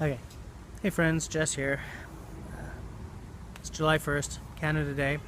Okay. Hey friends, Jess here. It's July 1st, Canada Day,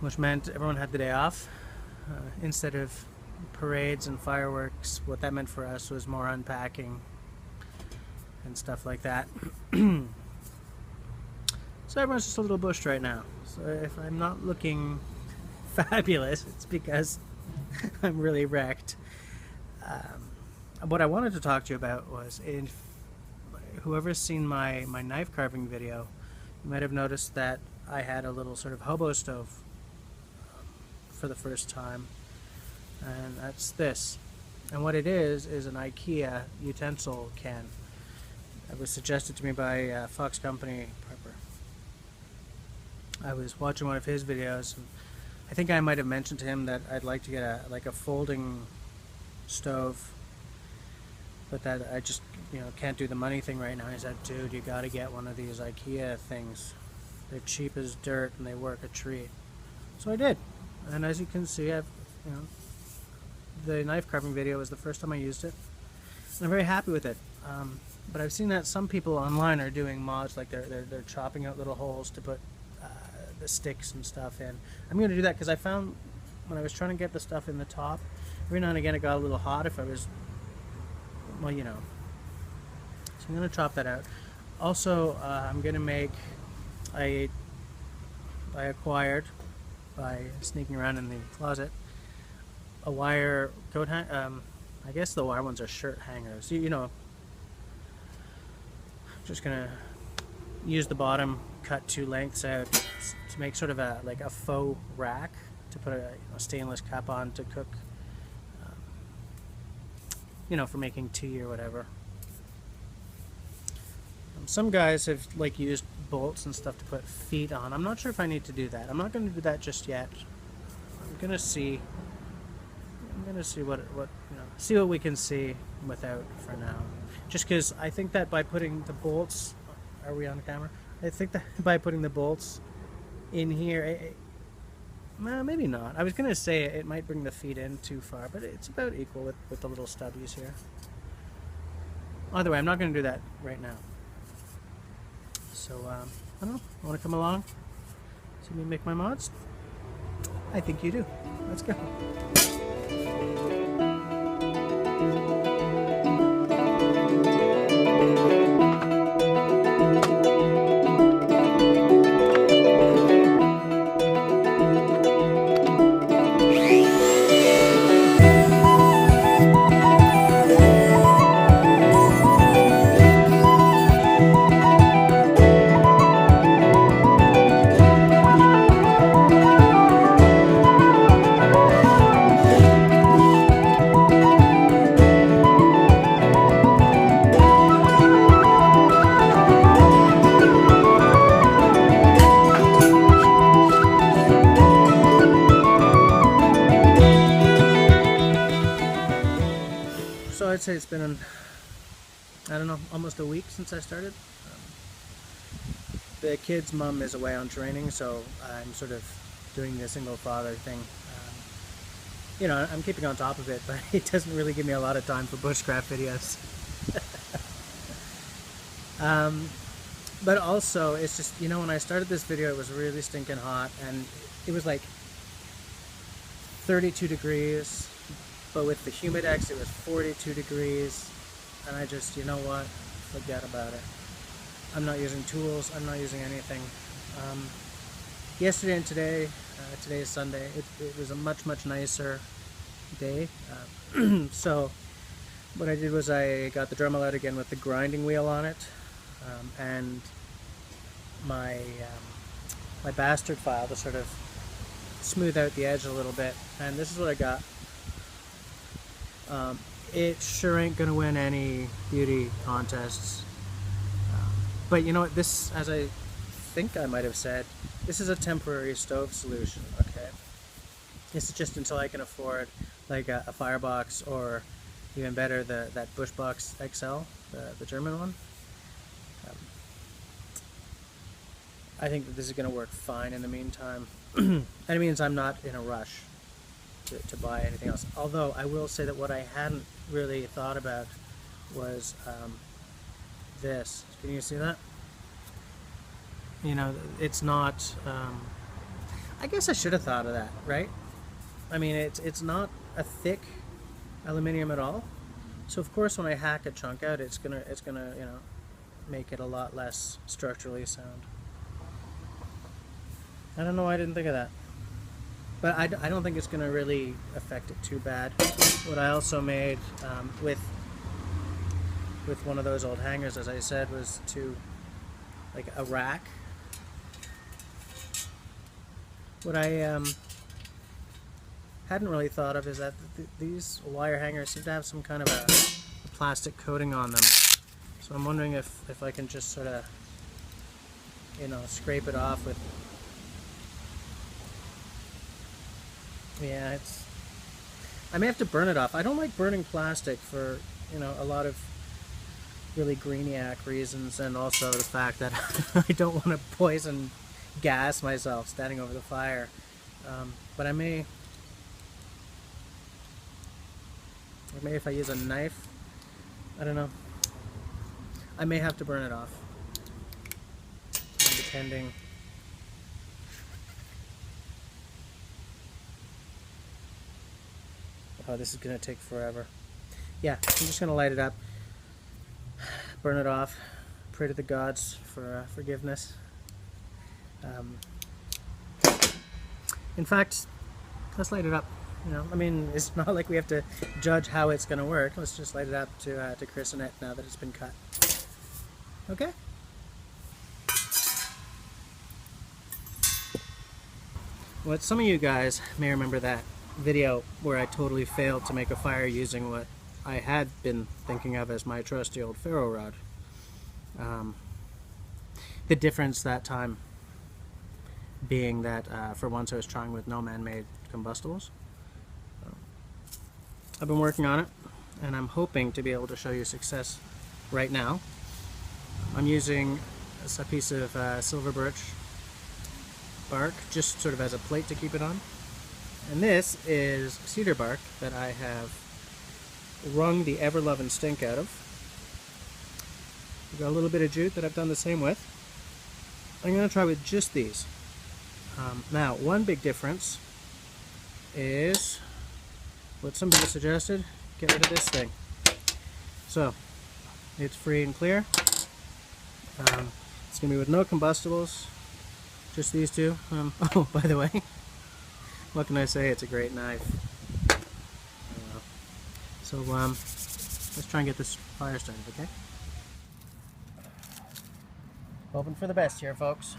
which meant everyone had the day off. Instead of parades and fireworks, what that meant for us was more unpacking and stuff like that. So everyone's just a little bushed right now. So if I'm not looking fabulous, it's because I'm really wrecked. What I wanted to talk to you about was, if whoever's seen my knife carving video, you might have noticed that I had a little sort of hobo stove for the first time, and that's this. And what it is an Ikea utensil can. It was suggested to me by Fox Company Prepper. I was watching one of his videos, and I think I might have mentioned to him that I'd like to get a folding stove, but that I just can't do the money thing right now. He said, dude, you gotta get one of these Ikea things. They're cheap as dirt and they work a treat. So I did, and as you can see, the knife carving video was the first time I used it, and I'm very happy with it. But I've seen that some people online are doing mods, like they're chopping out little holes to put the sticks and stuff in. I'm going to do that because I found when I was trying to get the stuff in the top, every now and again it got a little hot if I was, so I'm going to chop that out. Also, I'm going to make, I acquired by sneaking around in the closet, a wire coat I guess the wire ones are shirt hangers. I'm just going to use the bottom, cut 2 lengths out to make sort of a faux rack to put a stainless cap on to cook, for making tea or whatever. Some guys have used bolts and stuff to put feet on. I'm not sure if I need to do that. I'm not going to do that just yet. I'm going to see see what we can see without for now. Just because I think that by putting the bolts, are we on camera? I think that by putting the bolts in here, maybe not. I was going to say it might bring the feet in too far, but it's about equal with the little stubbies here. Either way, I'm not going to do that right now. So, I don't know. Want to come along? See me make my mods? I think you do. Let's go. So I'd say it's been, I don't know, almost a week since I started. The kid's mom is away on training, so I'm sort of doing the single father thing. I'm keeping on top of it, but it doesn't really give me a lot of time for bushcraft videos. But also, it's just, when I started this video, it was really stinking hot, and it was like 32 degrees. But with the Humidex, it was 42 degrees, and I just, forget about it. I'm not using tools, I'm not using anything. Yesterday and today is Sunday, it was a much, much nicer day. So what I did was I got the Dremel out again with the grinding wheel on it, and my bastard file to sort of smooth out the edge a little bit, and this is what I got. It sure ain't gonna win any beauty contests, but you know what, this, as I think I might have said, this is a temporary stove solution. Okay, this is just until I can afford like a firebox, or even better, that Bushbox XL, the German one. I think that this is going to work fine in the meantime. And it means I'm not in a rush. to buy anything else. Although I will say that what I hadn't really thought about was this. Can you see that? You know, it's not. I guess I should have thought of that, right? I mean, it's not a thick aluminium at all. So of course, when I hack a chunk out, it's gonna you know, make it a lot less structurally sound. I don't know why I didn't think of that. But I don't think it's going to really affect it too bad. What I also made with one of those old hangers, as I said, was to like a rack. What I hadn't really thought of is that these wire hangers seem to have some kind of a plastic coating on them. So I'm wondering if I can just sort of, you know, scrape it off with. Yeah, I may have to burn it off. I don't like burning plastic for, you know, a lot of really greeniac reasons, and also the fact that I don't want to poison gas myself standing over the fire. But I may if I use a knife, I don't know. I may have to burn it off, depending. Oh, this is going to take forever. Yeah, I'm just going to light it up, burn it off, pray to the gods for forgiveness. In fact, let's light it up. You know, I mean, it's not like we have to judge how it's going to work. Let's just light it up to christen it now that it's been cut. Okay? Well, some of you guys may remember that video where I totally failed to make a fire using what I had been thinking of as my trusty old ferro rod. The difference that time being that for once I was trying with no man-made combustibles. I've been working on it, and I'm hoping to be able to show you success right now. I'm using a piece of silver birch bark, just sort of as a plate to keep it on. And this is cedar bark that I have wrung the ever-loving stink out of. I've got a little bit of jute that I've done the same with. I'm going to try with just these. Now, one big difference is what somebody suggested: get rid of this thing. So, it's free and clear. It's going to be with no combustibles, just these two. Oh, by the way, what can I say? It's a great knife. So, let's try and get this fire started, okay? Hoping for the best here, folks.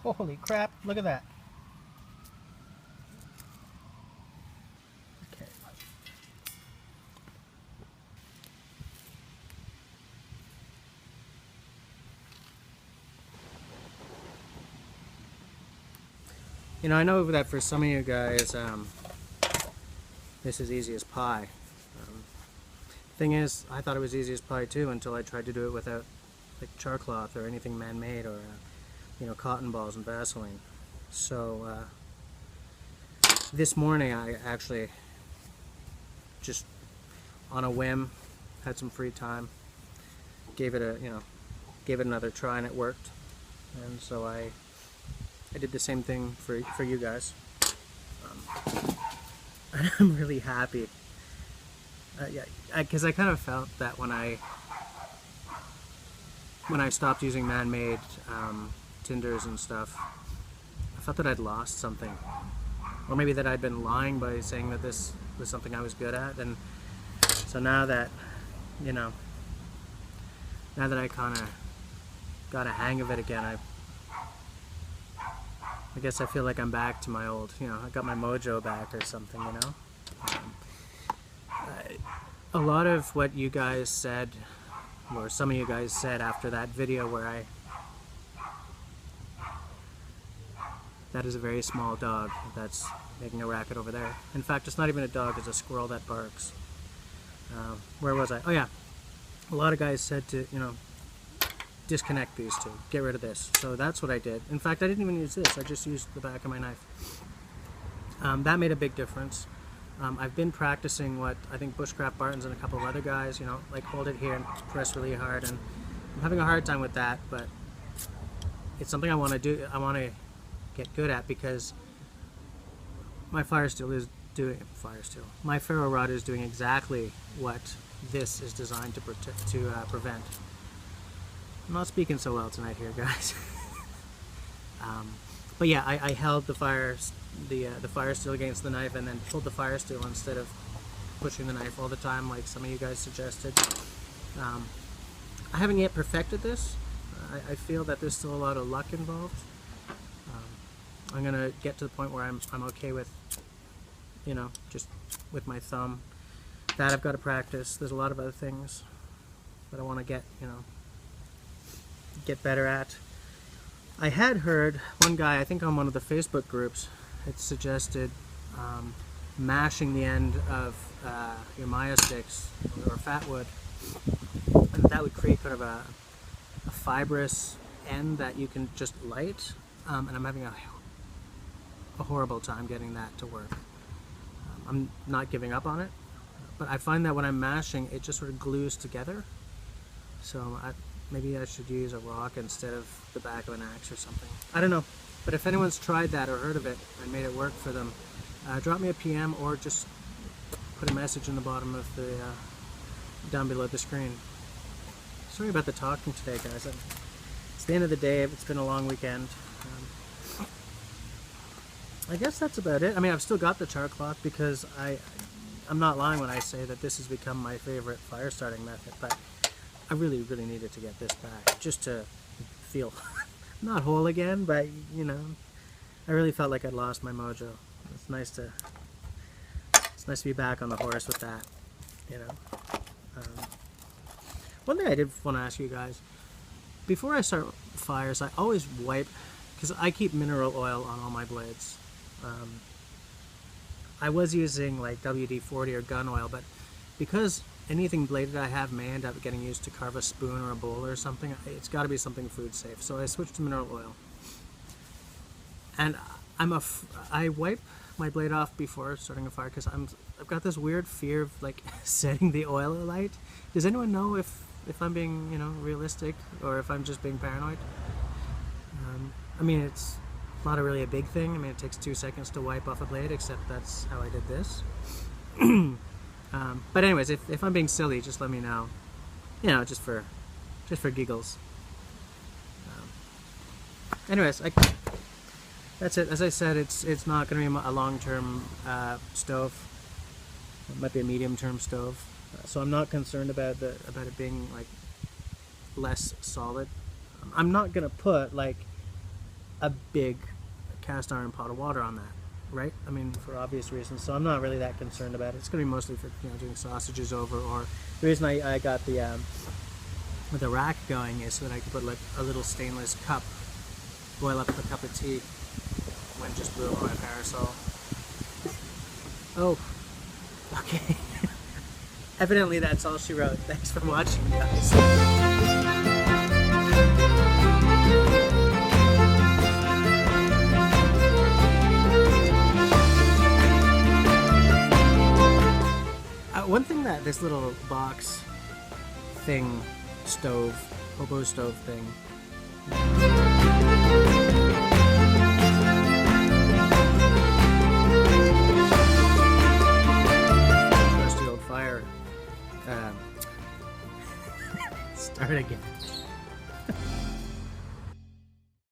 Holy crap, look at that. Okay. You know, I know that for some of you guys, this is easy as pie. Thing is, I thought it was easy as pie too until I tried to do it without like char cloth or anything man-made, or you know, cotton balls and Vaseline. So this morning I actually just on a whim had some free time, gave it another try, and it worked. And so I did the same thing for you guys. And I'm really happy. Yeah, because I kind of felt that when I stopped using man-made tinders and stuff, I felt that I'd lost something, or maybe that I'd been lying by saying that this was something I was good at. And so now that, you know, now that I kind of got a hang of it again, I guess I feel like I'm back to my old, you know, I got my mojo back or something, you know. A lot of what you guys said, or some of you guys said after that video where that is a very small dog that's making a racket over there. In fact, it's not even a dog, it's a squirrel that barks. Where was I? Oh yeah, a lot of guys said to, you know, disconnect these two, get rid of this. So that's what I did. In fact, I didn't even use this. I just used the back of my knife. That made a big difference. I've been practicing what I think Bushcraft Barton's and a couple of other guys, you know, like hold it here and press really hard, and I'm having a hard time with that, but it's something I want to do. I want to get good at, because my fire steel is doing my ferro rod is doing exactly what this is designed to prevent. I'm not speaking so well tonight here, guys. But yeah, I held the fire steel against the knife and then pulled the fire steel instead of pushing the knife all the time like some of you guys suggested. I haven't yet perfected this. I feel that there's still a lot of luck involved. I'm gonna get to the point where I'm okay with, you know, just with my thumb. That I've got to practice. There's a lot of other things that I want to get, you know, get better at. I had heard one guy, I think on one of the Facebook groups, it suggested mashing the end of your Maya sticks or fat wood, and that would create kind of a fibrous end that you can just light, and I'm having a horrible time getting that to work. I'm not giving up on it, but I find that when I'm mashing, it just sort of glues together. So maybe I should use a rock instead of the back of an axe or something. I don't know, but if anyone's tried that or heard of it and made it work for them, drop me a PM or just put a message in the bottom of the down below the screen. Sorry about the talking today, guys. It's the end of the day. It's been a long weekend. I guess that's about it. I mean, I've still got the char cloth because I'm not lying when I say that this has become my favorite fire starting method, but I really needed to get this back just to feel not whole again, but you know, I really felt like I'd lost my mojo. It's nice to be back on the horse with that, you know. One thing I did want to ask you guys, before I start fires, I always wipe, because I keep mineral oil on all my blades. I was using like WD-40 or gun oil, but because anything bladed I have may end up getting used to carve a spoon or a bowl or something, it's got to be something food safe. So I switched to mineral oil. And I wipe my blade off before starting a fire because I've got this weird fear of like setting the oil alight. Does anyone know if I'm being, you know, realistic or if I'm just being paranoid? I mean, it's not really a big thing. I mean, it takes 2 seconds to wipe off a blade, except that's how I did this. But anyways, if I'm being silly, just let me know. You know, just for giggles. Anyways, that's it. As I said, it's not going to be a long-term stove. It might be a medium-term stove. So I'm not concerned about it being like less solid. I'm not going to put like a big cast iron pot of water on that, right? I mean, for obvious reasons. So I'm not really that concerned about it. It's going to be mostly for, you know, doing sausages over, or the reason I got the rack going is so that I can put like a little stainless cup, boil up a cup of tea when just blew over my parasol. Oh, okay. Evidently that's all she wrote. Thanks for watching, guys. One thing that this little box thing, stove, hobo stove thing, rusty old fire, start again.